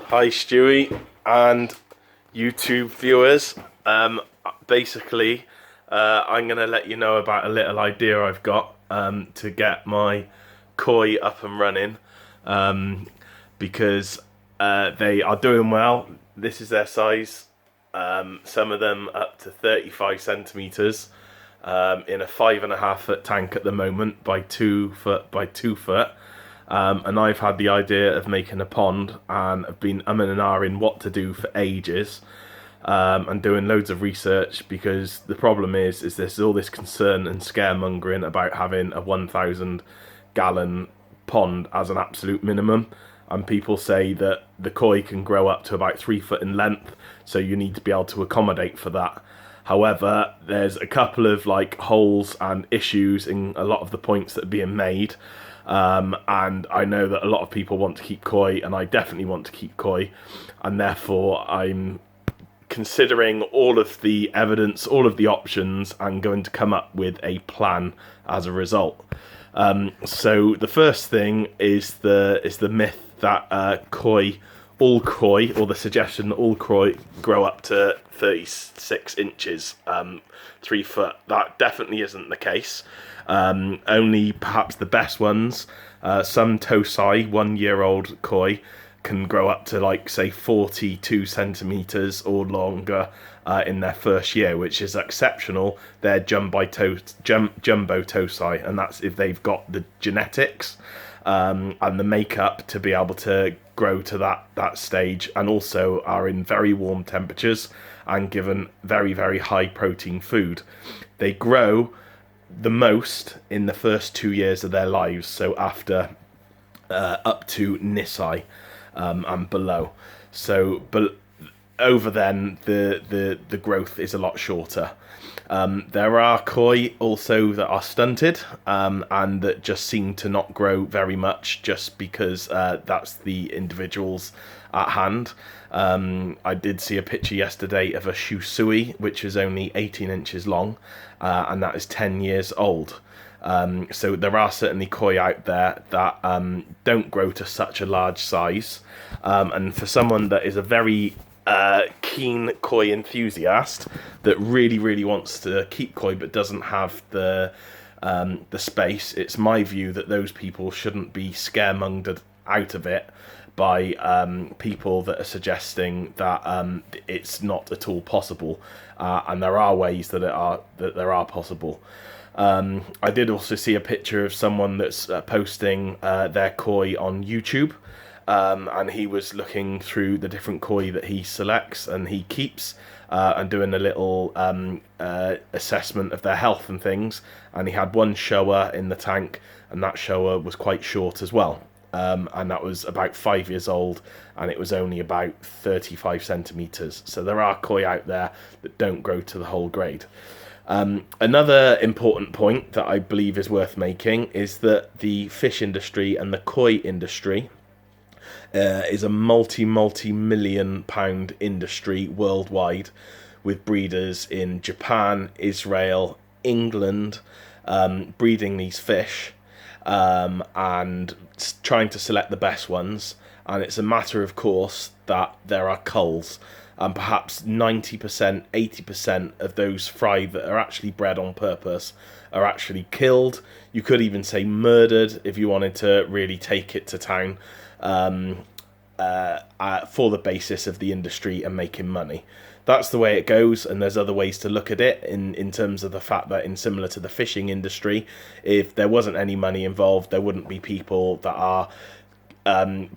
Hi Stewie and YouTube viewers. Basically, I'm going to let you know about a little idea I've got to get my koi up and running, because they are doing well. This is their size. Some of them up to 35 centimeters, in a 5.5 foot tank at the moment by 2 foot by 2 foot. And I've had the idea of making a pond, and I've been umming and ahhing what to do for ages, and doing loads of research, because the problem is there's all this concern and scaremongering about having a 1,000 gallon pond as an absolute minimum, and people say that the koi can grow up to about 3 foot in length, so you need to be able to accommodate for that. However, there's a couple of holes and issues in a lot of the points that are being made. And I know that a lot of people want to keep koi, and I definitely want to keep koi, and therefore I'm considering all of the evidence, all of the options, and going to come up with a plan as a result. So the first thing is the myth that all koi, or the suggestion that all koi grow up to 36 inches, 3 foot. That definitely isn't the case. Only perhaps the best ones, some tosai 1-year-old koi, can grow up to say 42 centimeters or longer in their first year, which is exceptional. They're jumbo tosai, and that's if they've got the genetics and the makeup to be able to grow to that stage, and also are in very warm temperatures and given very, very high protein food. They grow the most in the first 2 years of their lives, so after up to Nisai, and below. So, but over then the growth is a lot shorter. There are koi also that are stunted, and that just seem to not grow very much, just because that's the individuals at hand. I did see a picture yesterday of a shusui, which is only 18 inches long, and that is 10 years old. So there are certainly koi out there that don't grow to such a large size, and for someone that is a very keen koi enthusiast that really wants to keep koi but doesn't have the space, it's my view that those people shouldn't be scaremongered out of it by people that are suggesting that it's not at all possible, and there are ways that there are possible. I did also see a picture of someone that's posting their koi on YouTube, and he was looking through the different koi that he selects and he keeps, and doing a little assessment of their health and things, and he had one shower in the tank, and that shower was quite short as well, and that was about 5 years old, and it was only about 35 centimeters. So there are koi out there that don't grow to the whole grade. Another important point that I believe is worth making is that the fish industry and the koi industry is a multi-million pound industry worldwide, with breeders in Japan, Israel, England, breeding these fish, and trying to select the best ones. And it's a matter of course that there are culls, and perhaps 90%, 80% of those fry that are actually bred on purpose are actually killed. You could even say murdered if you wanted to really take it to town, for the basis of the industry and making money. That's the way it goes, and there's other ways to look at it in terms of the fact that, in similar to the fishing industry, if there wasn't any money involved, there wouldn't be people that are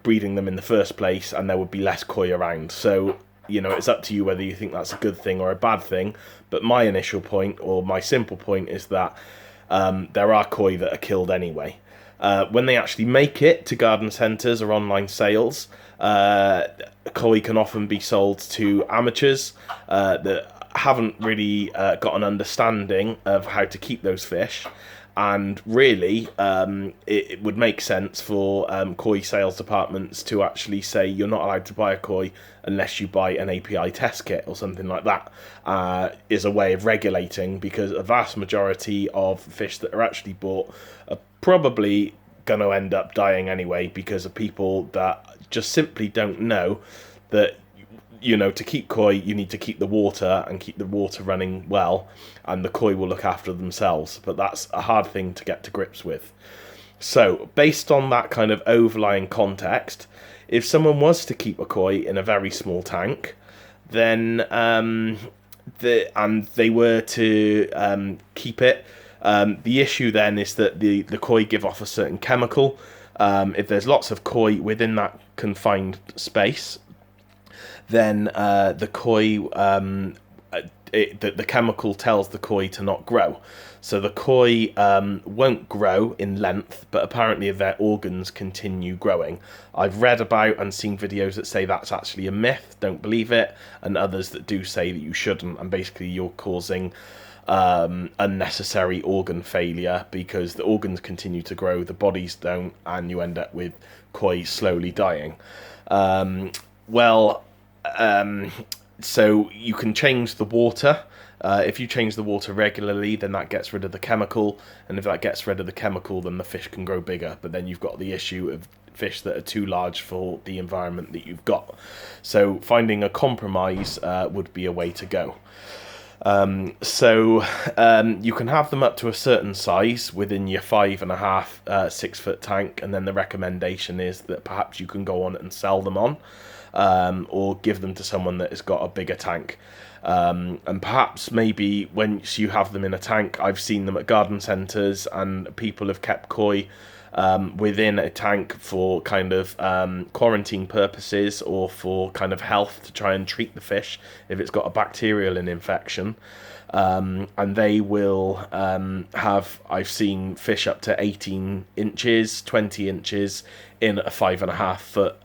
breeding them in the first place, and there would be less koi around. So it's up to you whether you think that's a good thing or a bad thing. But my initial point, or my simple point, is that there are koi that are killed anyway. When they actually make it to garden centres or online sales, koi can often be sold to amateurs that haven't really got an understanding of how to keep those fish. And really, it would make sense for koi sales departments to actually say you're not allowed to buy a koi unless you buy an API test kit or something like that, is a way of regulating, because a vast majority of fish that are actually bought are probably going to end up dying anyway because of people that just simply don't know that, you know, to keep koi, you need to keep the water and keep the water running well, and the koi will look after themselves. But that's a hard thing to get to grips with. So, based on that kind of overlying context, if someone was to keep a koi in a very small tank, then and they were to keep it, the issue then is that the koi give off a certain chemical. If there's lots of koi within that confined space, then the koi, the chemical tells the koi to not grow. So the koi won't grow in length, but apparently their organs continue growing. I've read about and seen videos that say that's actually a myth, don't believe it, and others that do say that you shouldn't, and basically you're causing unnecessary organ failure because the organs continue to grow, the bodies don't, and you end up with koi slowly dying. So you can change the water. If you change the water regularly, then that gets rid of the chemical, and if that gets rid of the chemical, then the fish can grow bigger. But then you've got the issue of fish that are too large for the environment that you've got. So finding a compromise would be a way to go. You can have them up to a certain size within your 5.5, 6 foot tank, and then the recommendation is that perhaps you can go on and sell them on, or give them to someone that has got a bigger tank. And perhaps maybe once you have them in a tank, I've seen them at garden centres, and people have kept koi within a tank for kind of quarantine purposes, or for kind of health, to try and treat the fish if it's got a bacterial infection. And they will I've seen fish up to 18 inches, 20 inches in a 5.5 foot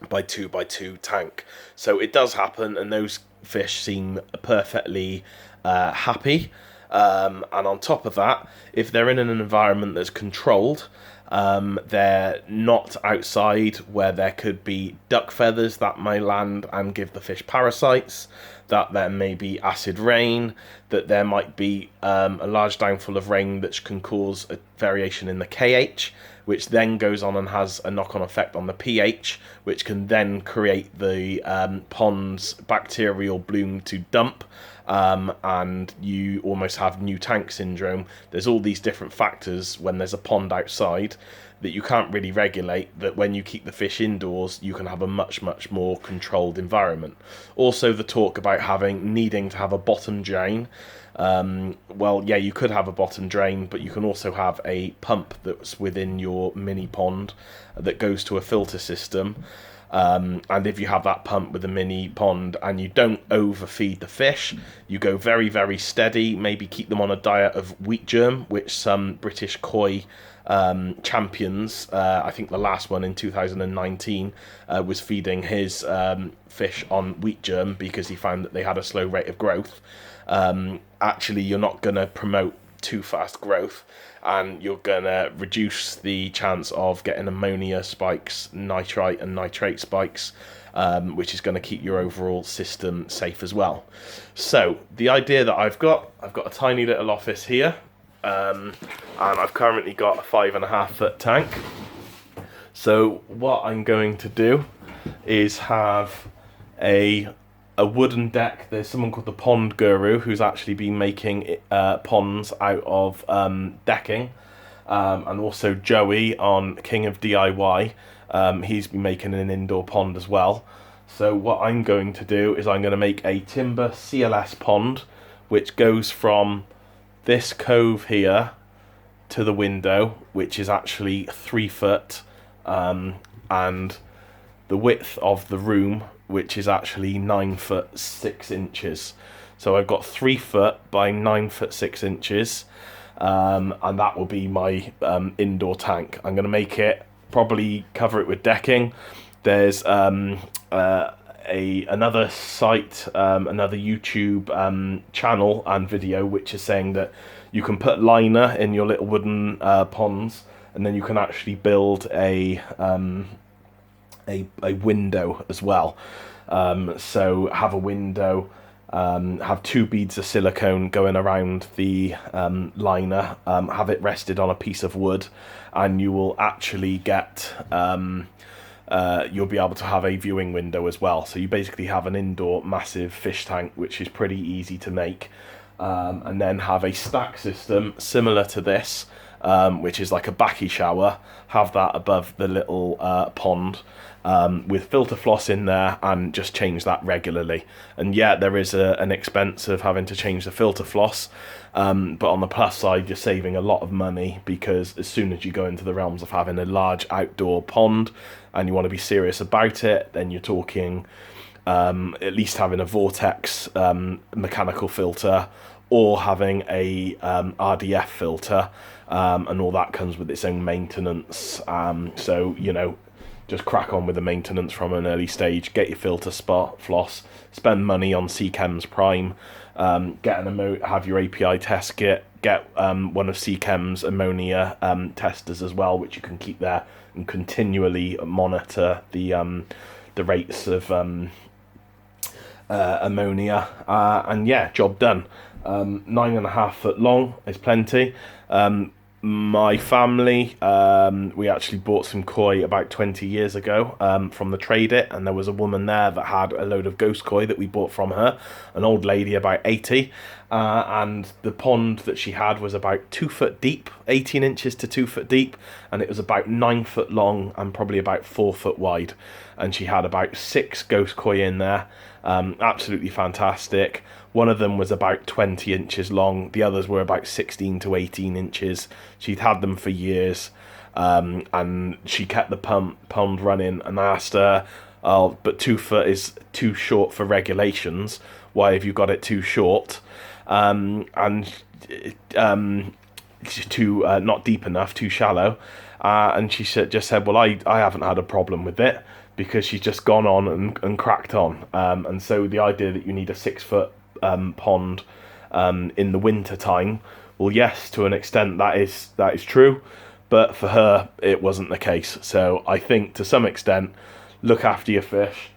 by 2 by 2 tank. So it does happen, and those fish seem perfectly happy. And on top of that, if they're in an environment that's controlled, they're not outside where there could be duck feathers that may land and give the fish parasites, that there may be acid rain, that there might be a large downfall of rain that can cause a variation in the KH, which then goes on and has a knock-on effect on the pH, which can then create the pond's bacterial bloom to dump, and you almost have new tank syndrome. There's all these different factors when there's a pond outside that you can't really regulate, that when you keep the fish indoors, you can have a much, much more controlled environment. Also, the talk about needing to have a bottom drain. Well, yeah, you could have a bottom drain, but you can also have a pump that's within your mini pond that goes to a filter system. And if you have that pump with a mini pond and you don't overfeed the fish, you go very, very steady, maybe keep them on a diet of wheat germ, which some British koi champions, I think the last one in 2019, was feeding his fish on wheat germ because he found that they had a slow rate of growth. Actually, you're not going to promote too fast growth, and you're going to reduce the chance of getting ammonia spikes, nitrite and nitrate spikes, which is going to keep your overall system safe as well. So the idea that I've got a tiny little office here, and I've currently got a 5.5 foot tank. So what I'm going to do is have a wooden deck. There's someone called the Pond Guru who's actually been making ponds out of decking, and also Joey on King of DIY. He's been making an indoor pond as well. So what I'm going to do is I'm going to make a timber CLS pond, which goes from this cove here to the window, which is actually 3 foot, and the width of the room, which is actually 9 foot 6 inches. So I've got 3 foot by 9 foot 6 inches, and that will be my indoor tank. I'm going to make it, probably cover it with decking. There's another site, another YouTube channel and video, which is saying that you can put liner in your little wooden ponds, and then you can actually build a window as well. So have a window have 2 beads of silicone going around the liner, have it rested on a piece of wood, and you will actually get you'll be able to have a viewing window as well. So you basically have an indoor massive fish tank, which is pretty easy to make, and then have a stack system similar to this, which is like a backy shower. Have that above the little pond, with filter floss in there, and just change that regularly. And yeah, there is an expense of having to change the filter floss, but on the plus side, you're saving a lot of money, because as soon as you go into the realms of having a large outdoor pond and you want to be serious about it, then you're talking at least having a vortex mechanical filter, or having a RDF filter, and all that comes with its own maintenance. So, you know, just crack on with the maintenance from an early stage. Get your filter floss, spend money on Seachem's Prime, have your API test kit, get one of Seachem's ammonia testers as well, which you can keep there and continually monitor the rates of ammonia, and yeah, job done. 9.5 foot long is plenty. My family, we actually bought some koi about 20 years ago from the Trade It, and there was a woman there that had a load of ghost koi that we bought from her, an old lady about 80, and the pond that she had was about 2 foot deep, 18 inches to 2 foot deep, and it was about 9 foot long and probably about 4 foot wide, and she had about 6 ghost koi in there. Absolutely fantastic. One of them was about 20 inches long. The others were about 16 to 18 inches. She'd had them for years, and she kept the pond running. And I asked her, "Oh, but 2 foot is too short for regulations. Why have you got it too short?" And too not deep enough, too shallow. And she just said, "Well, I haven't had a problem with it, because she's just gone on and cracked on." And so the idea that you need a 6 foot pond in the winter time, well, yes, to an extent that is true, but for her it wasn't the case. So I think to some extent, look after your fish.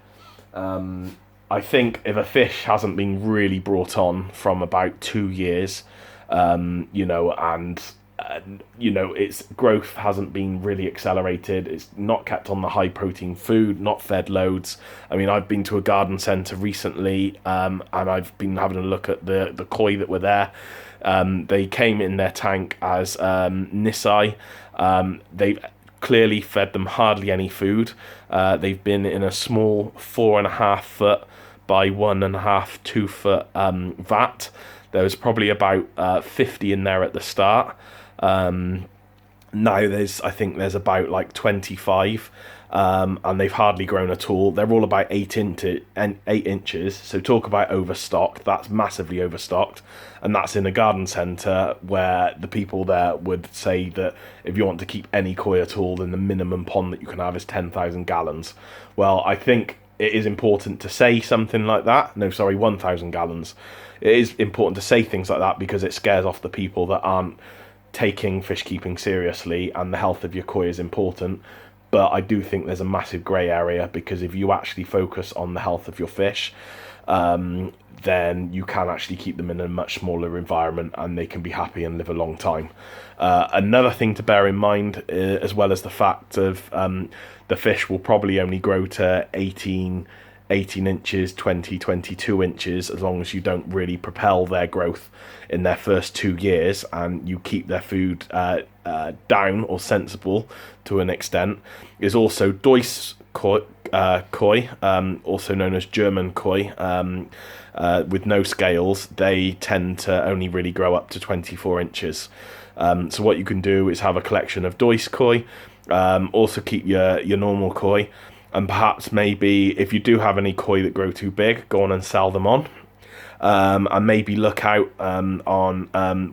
I think if a fish hasn't been really brought on from about 2 years, you know, and you know, its growth hasn't been really accelerated, it's not kept on the high protein food, not fed loads. I mean, I've been to a garden centre recently, and I've been having a look at the koi that were there. They came in their tank as Nisai. They've clearly fed them hardly any food. They've been in a small 4.5 foot by 1.5, 2 foot vat. There was probably about 50 in there at the start. Now I think there's about like 25, and they've hardly grown at all. They're all about 8 inches. So talk about overstocked. That's massively overstocked, and that's in a garden centre where the people there would say that if you want to keep any koi at all, then the minimum pond that you can have is 10,000 gallons. Well, I think it is important to say something like that. No, sorry, 1,000 gallons. It is important to say things like that, because it scares off the people that aren't taking fish keeping seriously, and the health of your koi is important. But I do think there's a massive grey area, because if you actually focus on the health of your fish, then you can actually keep them in a much smaller environment, and they can be happy and live a long time. Another thing to bear in mind, as well as the fact of the fish will probably only grow to 18 inches, 20, 22 inches, as long as you don't really propel their growth in their first 2 years, and you keep their food down or sensible to an extent, is also Deutsch koi, also known as German koi, with no scales. They tend to only really grow up to 24 inches. So what you can do is have a collection of Deutsch koi, also keep your normal koi, and perhaps maybe if you do have any koi that grow too big, go on and sell them on. And maybe look out on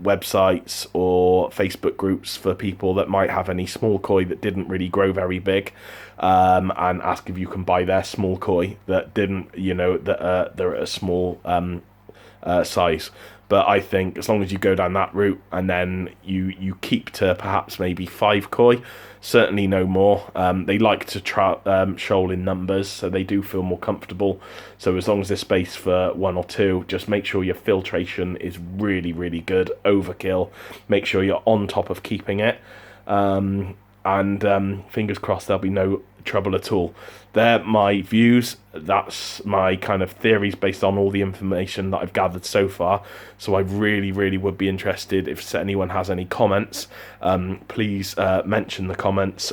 websites or Facebook groups for people that might have any small koi that didn't really grow very big, and ask if you can buy their small koi that didn't, you know, that they're at a small size. But I think as long as you go down that route and then you keep to perhaps maybe 5 koi, certainly no more. They like to shoal in numbers, so they do feel more comfortable. So as long as there's space for 1 or 2, just make sure your filtration is really, really good. Overkill. Make sure you're on top of keeping it. And fingers crossed there'll be no trouble at all. They're my views. That's my kind of theories based on all the information that I've gathered so far. So I really, really would be interested if anyone has any comments. Please mention the comments.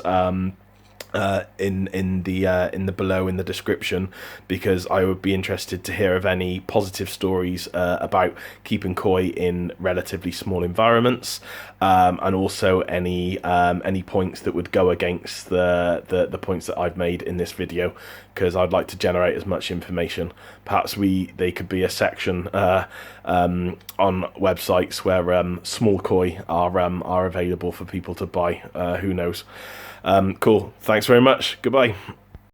In the below in the description, because I would be interested to hear of any positive stories about keeping koi in relatively small environments, and also any points that would go against the points that I've made in this video, because I'd like to generate as much information. Perhaps they could be a section on websites where small koi are available for people to buy. Who knows? Cool. Thanks very much. Goodbye.